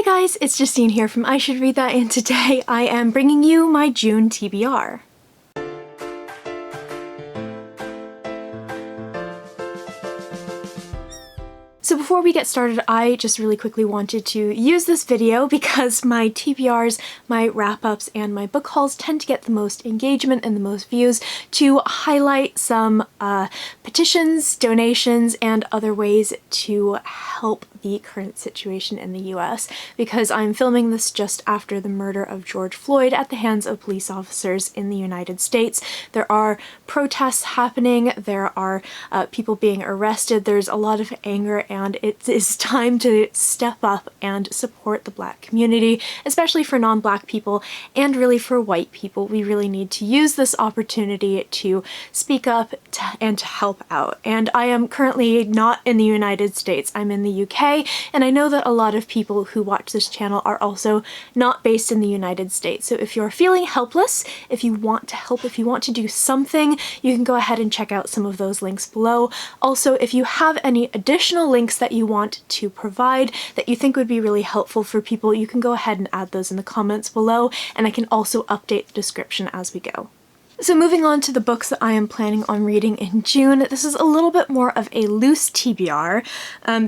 guys, it's Justine here from I Should Read That, and today I am bringing you my June TBR. So before we get started, I just really quickly wanted to use this video because my TBRs, my wrap-ups, and my book hauls tend to get the most engagement and the most views to highlight some petitions, donations, and other ways to help the current situation in the US, because I'm filming this just after the murder of George Floyd at the hands of police officers in the United States. There are protests happening, there are people being arrested, there's a lot of anger, and it is time to step up and support the Black community, especially for non-Black people and really for white people. We really need to use this opportunity to speak up and to help out. And I am currently not in the United States, I'm in the UK, and I know that a lot of people who watch this channel are also not based in the United States. So if you're feeling helpless, if you want to help, if you want to do something, you can go ahead and check out some of those links below. Also, if you have any additional links that you want to provide that you think would be really helpful for people, you can go ahead and add those in the comments below, and I can also update the description as we go. So moving on to the books that I am planning on reading in June, this is a little bit more of a loose TBR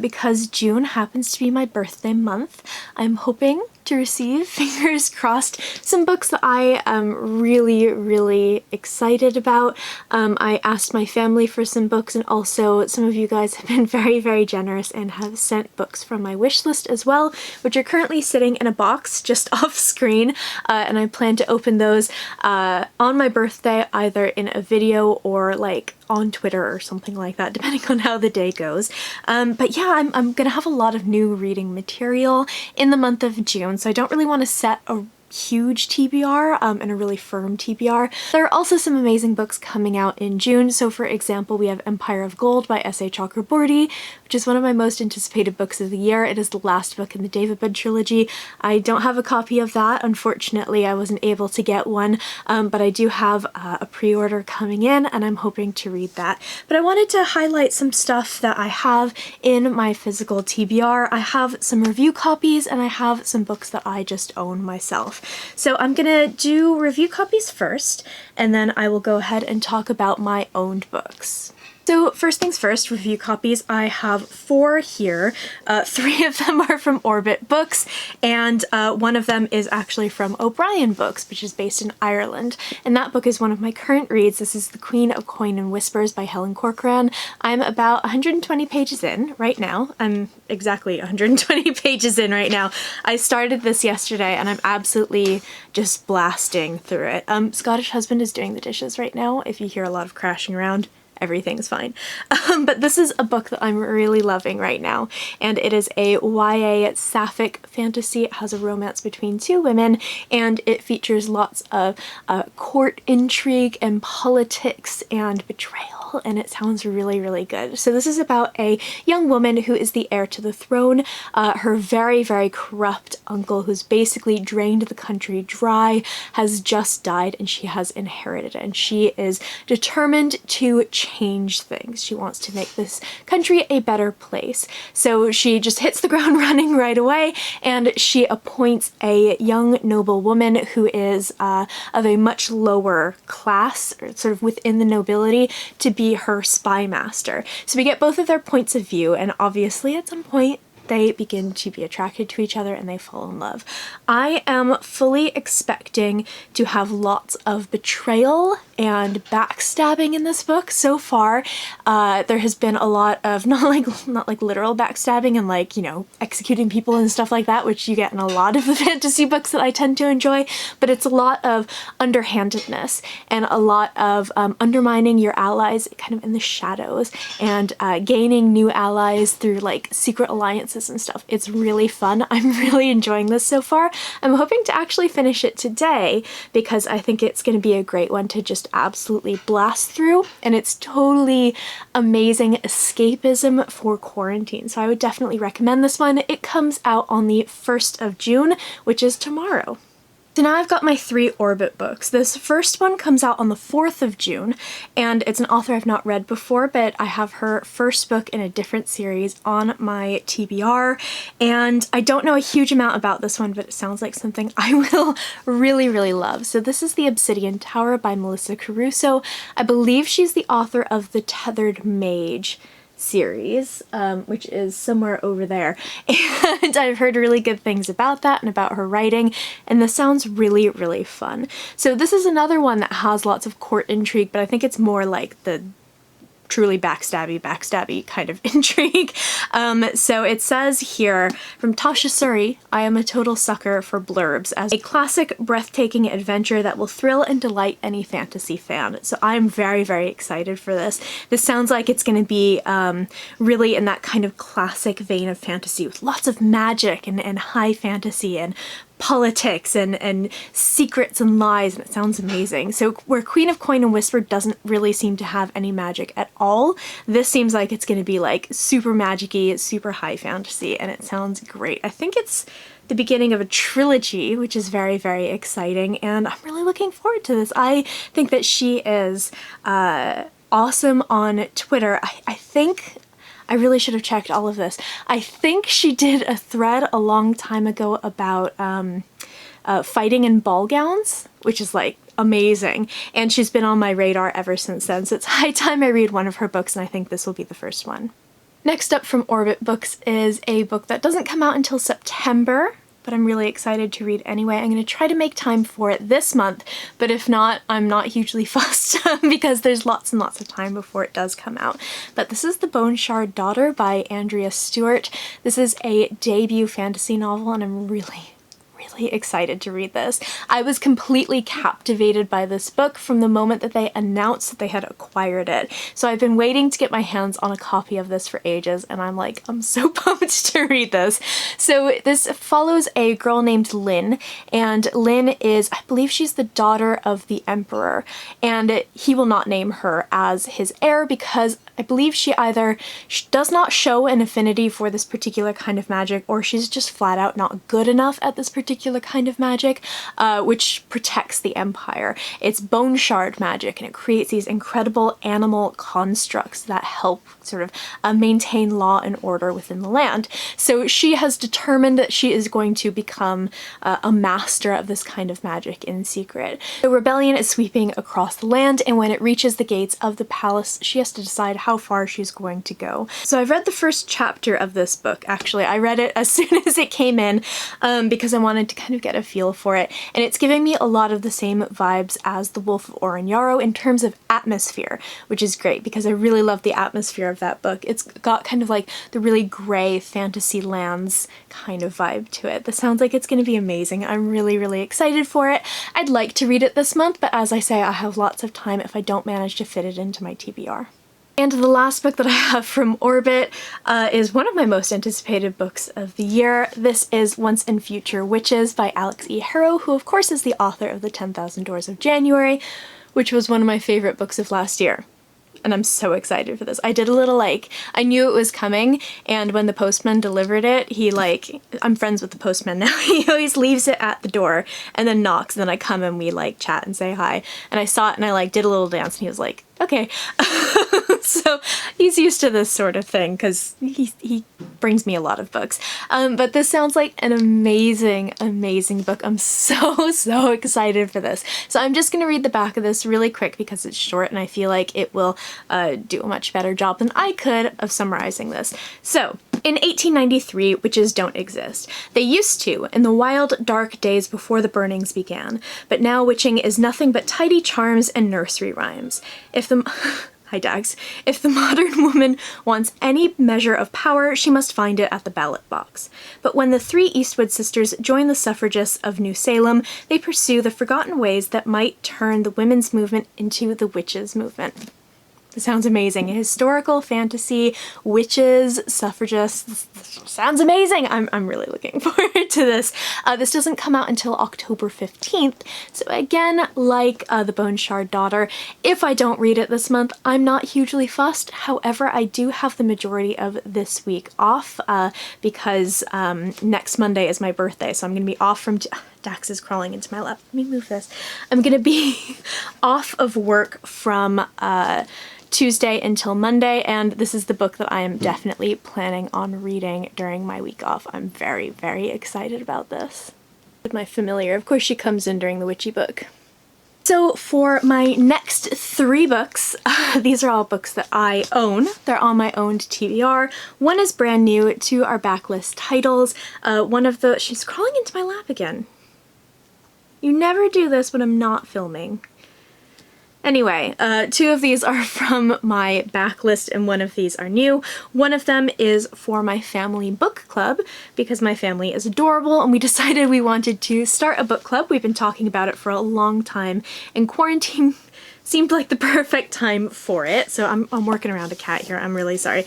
because June happens to be my birthday month. I'm hoping to receive, fingers crossed, some books that I am really excited about. I asked my family for some books, and also some of you guys have been very generous and have sent books from my wish list as well, which are currently sitting in a box just off screen, and I plan to open those on my birthday, either in a video or like on Twitter or something like that, depending on how the day goes. But yeah, I'm gonna have a lot of new reading material in the month of June, so I don't really want to set a huge TBR and a really firm TBR. There are also some amazing books coming out in June. So for example, we have Empire of Gold by S.A. Chakraborty, which is one of my most anticipated books of the year. It is the last book in the David trilogy. I don't have a copy of that, unfortunately. I wasn't able to get one, but I do have a pre-order coming in, and I'm hoping to read that. But I wanted to highlight some stuff that I have in my physical TBR. I have some review copies, and I have some books that I just own myself. So I'm gonna do review copies first, and then I will go ahead and talk about my owned books. So first things first, review copies. I have 4 here. 3 of them are from Orbit Books, and one of them is actually from O'Brien Books, which is based in Ireland. And that book is one of my current reads. This is The Queen of Coin and Whispers by Helen Corcoran. I'm about 120 pages in right now. I'm exactly 120 pages in right now. I started this yesterday, and I'm absolutely just blasting through it. Scottish husband is doing the dishes right now. If you hear a lot of crashing around, everything's fine. But this is a book that I'm really loving right now, and it is a YA Sapphic fantasy. It has a romance between 2 women, and it features lots of court intrigue and politics and betrayal, and it sounds really good. So this is about a young woman who is the heir to the throne. Her very corrupt uncle, who's basically drained the country dry, has just died, and she has inherited it, and she is determined to change things. She wants to make this country a better place. So she just hits the ground running right away, and she appoints a young noble woman who is of a much lower class, or sort of within the nobility, to be her spy master. So we get both of their points of view, and obviously at some point they begin to be attracted to each other and they fall in love. I am fully expecting to have lots of betrayal and backstabbing in this book. So far, there has been a lot of not like literal backstabbing and like, you know, executing people and stuff like that, which you get in a lot of the fantasy books that I tend to enjoy, but it's a lot of underhandedness and a lot of undermining your allies kind of in the shadows, and gaining new allies through like secret alliances and stuff. It's really fun. I'm really enjoying this so far. I'm hoping to actually finish it today because I think it's going to be a great one to just absolutely blast through, and it's totally amazing escapism for quarantine. So I would definitely recommend this one. It comes out on the 1st of June, which is tomorrow. So now I've got my 3 Orbit books. This first one comes out on the 4th of June, and it's an author I've not read before, but I have her first book in a different series on my TBR, and I don't know a huge amount about this one, but it sounds like something I will really, really love. So this is The Obsidian Tower by Melissa Caruso. I believe she's the author of the Tethered Mage series, which is somewhere over there, and I've heard really good things about that and about her writing, and this sounds really, really fun. So this is another one that has lots of court intrigue, but I think it's more like the truly backstabby kind of intrigue. So it says here, from Tasha Suri, I am a total sucker for blurbs as a classic, breathtaking adventure that will thrill and delight any fantasy fan. So I'm very, very excited for this. This sounds like it's going to be really in that kind of classic vein of fantasy with lots of magic and high fantasy and politics and secrets and lies, and it sounds amazing. So where Queen of Coin and Whisper doesn't really seem to have any magic at all, this seems like it's going to be like super magic-y, super high fantasy, and it sounds great. I think it's the beginning of a trilogy, which is very, very exciting, and I'm really looking forward to this. I think that she is awesome on Twitter. I think I really should have checked all of this. I think she did a thread a long time ago about fighting in ball gowns, which is like amazing. And she's been on my radar ever since then. So it's high time I read one of her books, and I think this will be the first one. Next up from Orbit Books is a book that doesn't come out until September, but I'm really excited to read anyway. I'm going to try to make time for it this month, but if not, I'm not hugely fussed because there's lots and lots of time before it does come out. But this is The Bone Shard Daughter by Andrea Stewart. This is a debut fantasy novel, and I'm really excited to read this. I was completely captivated by this book from the moment that they announced that they had acquired it. So I've been waiting to get my hands on a copy of this for ages, and I'm so pumped to read this. So this follows a girl named Lynn, and Lynn is, I believe she's the daughter of the Emperor, and he will not name her as his heir because I believe she either does not show an affinity for this particular kind of magic, or she's just flat out not good enough at this particular kind of magic, which protects the Empire. It's bone shard magic, and it creates these incredible animal constructs that help sort of maintain law and order within the land. So she has determined that she is going to become a master of this kind of magic in secret. The rebellion is sweeping across the land, and when it reaches the gates of the palace, she has to decide how far she's going to go. So I've read the first chapter of this book, actually. I read it as soon as it came in because I wanted to kind of get a feel for it, and it's giving me a lot of the same vibes as The Wolf of Oren-Yaro in terms of atmosphere, which is great because I really love the atmosphere of that book. It's got kind of like the really gray fantasy lands kind of vibe to it. This sounds like it's going to be amazing. I'm really excited for it. I'd like to read it this month, but as I say, I have lots of time if I don't manage to fit it into my TBR. And the last book that I have from Orbit is one of my most anticipated books of the year. This is Once and Future Witches by Alex E. Harrow, who of course is the author of The 10,000 Doors of January, which was one of my favorite books of last year. And I'm so excited for this. I did a little I knew it was coming, and when the postman delivered it, he I'm friends with the postman now, he always leaves it at the door and then knocks, and then I come and we chat and say hi. And I saw it and I did a little dance, and he was like, okay. So he's used to this sort of thing because he brings me a lot of books. But this sounds like an amazing book. I'm so excited for this. So I'm just going to read the back of this really quick because it's short, and I feel like it will do a much better job than I could of summarizing this. So, in 1893, witches don't exist. They used to, in the wild, dark days before the burnings began, but now witching is nothing but tidy charms and nursery rhymes. Hi Dax. If the modern woman wants any measure of power, she must find it at the ballot box. But when the 3 Eastwood sisters join the suffragists of New Salem, they pursue the forgotten ways that might turn the women's movement into the witches' movement. It sounds amazing. Historical fantasy, witches, suffragists. Sounds amazing. I'm really looking forward to this. This doesn't come out until October 15th. So again, like The Bone Shard Daughter, if I don't read it this month, I'm not hugely fussed. However, I do have the majority of this week off because next Monday is my birthday. So I'm going to be off from... Dax is crawling into my lap. Let me move this. I'm going to be off of work from... Tuesday until Monday, and this is the book that I am definitely planning on reading during my week off. I'm very, very excited about this. With my familiar, of course she comes in during the witchy book. So for my next 3 books, these are all books that I own. They're on my owned TBR. One is brand new, 2 are backlist titles. She's crawling into my lap again. You never do this when I'm not filming. Anyway, 2 of these are from my backlist and 1 of these are new. One of them is for my family book club because my family is adorable and we decided we wanted to start a book club. We've been talking about it for a long time and quarantine seemed like the perfect time for it. So I'm working around a cat here. I'm really sorry.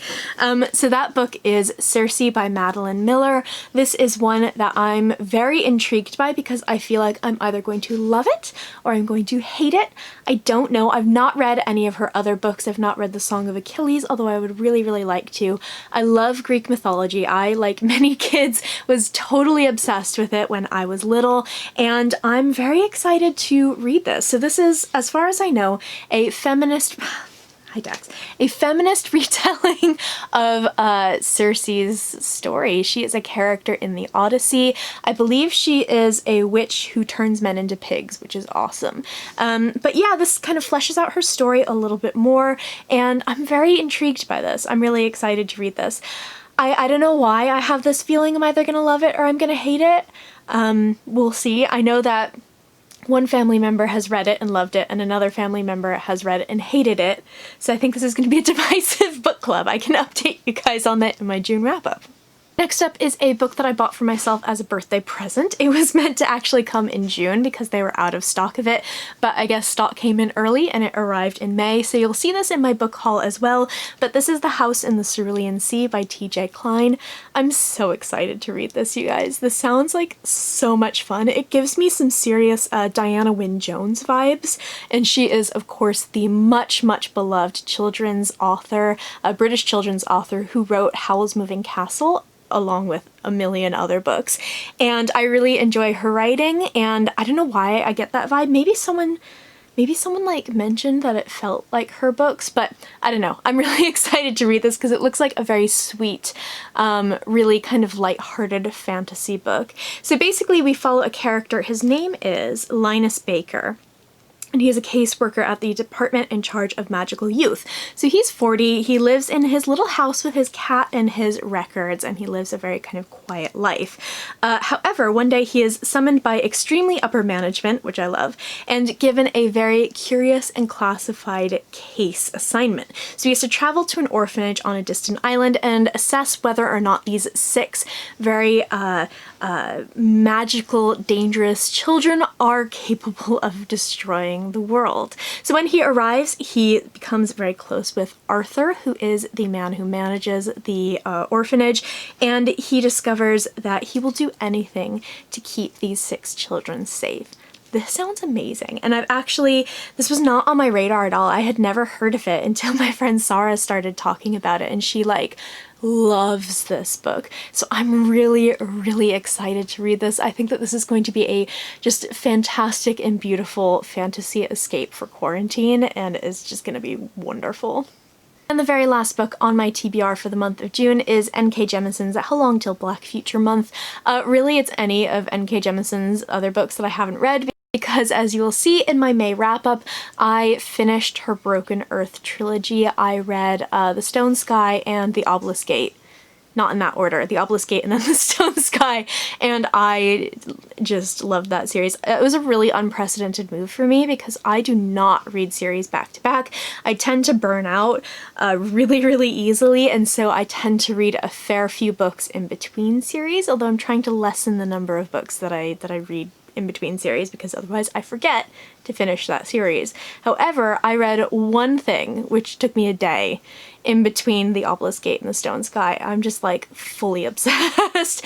So that book is Circe by Madeline Miller. This is one that I'm very intrigued by because I feel like I'm either going to love it or I'm going to hate it. I don't know. I've not read any of her other books. I've not read The Song of Achilles, although I would really, really like to. I love Greek mythology. I, like many kids, was totally obsessed with it when I was little, and I'm very excited to read this. So this is, as far as I know, a feminist... Hi, Dax. A feminist retelling of Circe's story. She is a character in the Odyssey. I believe she is a witch who turns men into pigs, which is awesome. But yeah, this kind of fleshes out her story a little bit more, and I'm very intrigued by this. I'm really excited to read this. I don't know why I have this feeling I'm either gonna love it or I'm gonna hate it. We'll see. I know that one family member has read it and loved it, and another family member has read it and hated it. So I think this is going to be a divisive book club. I can update you guys on that in my June wrap-up. Next up is a book that I bought for myself as a birthday present. It was meant to actually come in June because they were out of stock of it, but I guess stock came in early and it arrived in May, so you'll see this in my book haul as well. But this is The House in the Cerulean Sea by T.J. Klein. I'm so excited to read this, you guys. This sounds like so much fun. It gives me some serious Diana Wynne Jones vibes, and she is, of course, the much, much beloved children's author, a British children's author who wrote Howl's Moving Castle, along with a million other books. And I really enjoy her writing, and I don't know why I get that vibe. Maybe someone like mentioned that it felt like her books, but I don't know. I'm really excited to read this because it looks like a very sweet, really kind of lighthearted fantasy book. So basically we follow a character. His name is Linus Baker, and he is a caseworker at the department in charge of magical youth. So he's 40, he lives in his little house with his cat and his records, and he lives a very kind of quiet life. However, one day he is summoned by extremely upper management, which I love, and given a very curious and classified case assignment. So he has to travel to an orphanage on a distant island and assess whether or not these 6 very magical, dangerous children are capable of destroying the world. So when he arrives, he becomes very close with Arthur, who is the man who manages the orphanage, and he discovers that he will do anything to keep these 6 children safe. This sounds amazing, and this was not on my radar at all. I had never heard of it until my friend Sarah started talking about it, and she loves this book. So I'm really, really excited to read this. I think that this is going to be a just fantastic and beautiful fantasy escape for quarantine, and is just going to be wonderful. And the very last book on my TBR for the month of June is N.K. Jemisin's How Long Till Black Future Month. Really, it's any of N.K. Jemisin's other books that I haven't read, because as you will see in my May wrap-up, I finished her Broken Earth trilogy. I read The Stone Sky and The Obelisk Gate. Not in that order, The Obelisk Gate and then The Stone Sky, and I just loved that series. It was a really unprecedented move for me because I do not read series back to back. I tend to burn out really, really easily, and so I tend to read a fair few books in between series, although I'm trying to lessen the number of books that I read in between series because otherwise I forget to finish that series. However, I read one thing, which took me a day, in between the Obelisk Gate and the Stone Sky. I'm just like fully obsessed.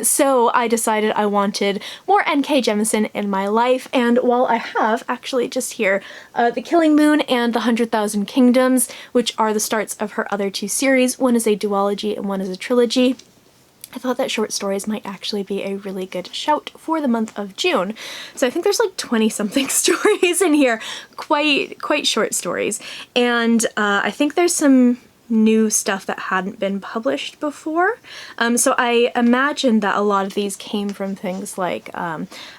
So I decided I wanted more N.K. Jemisin in my life, and while I have actually just here The Killing Moon and The 100,000 Kingdoms, which are the starts of her other two series, one is a duology and one is a trilogy, I thought that short stories might actually be a really good shout for the month of June. So I think there's like 20-something stories in here, quite short stories. And I think there's some new stuff that hadn't been published before. So I imagine that a lot of these came from things like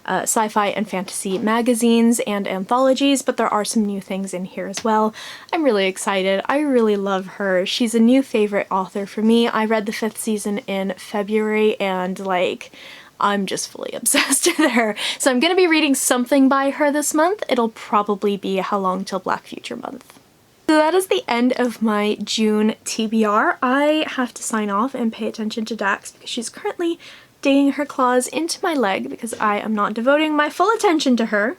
sci-fi and fantasy magazines and anthologies, but there are some new things in here as well. I'm really excited. I really love her. She's a new favorite author for me. I read the 5th season in February and like I'm just fully obsessed with her. So I'm gonna be reading something by her this month. It'll probably be How Long Till Black Future month. So that is the end of my June TBR. I have to sign off and pay attention to Dax because she's currently digging her claws into my leg because I am not devoting my full attention to her.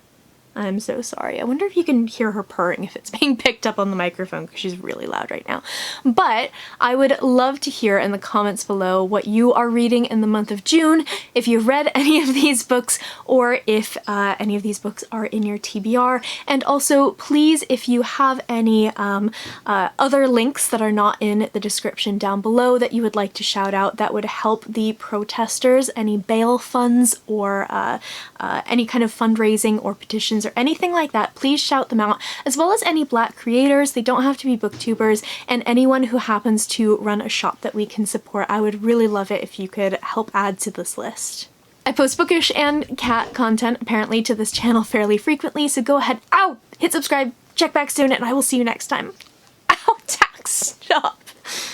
I'm so sorry. I wonder if you can hear her purring if it's being picked up on the microphone because she's really loud right now. But I would love to hear in the comments below what you are reading in the month of June, if you've read any of these books, or if any of these books are in your TBR. And also, please, if you have any other links that are not in the description down below that you would like to shout out that would help the protesters, any bail funds or any kind of fundraising or petitions or anything like that, please shout them out, as well as any Black creators. They don't have to be booktubers, and anyone who happens to run a shop that we can support. I would really love it if you could help add to this list. I post bookish and cat content apparently to this channel fairly frequently, so go ahead, hit subscribe, check back soon, and I will see you next time. Ow, Dax, stop.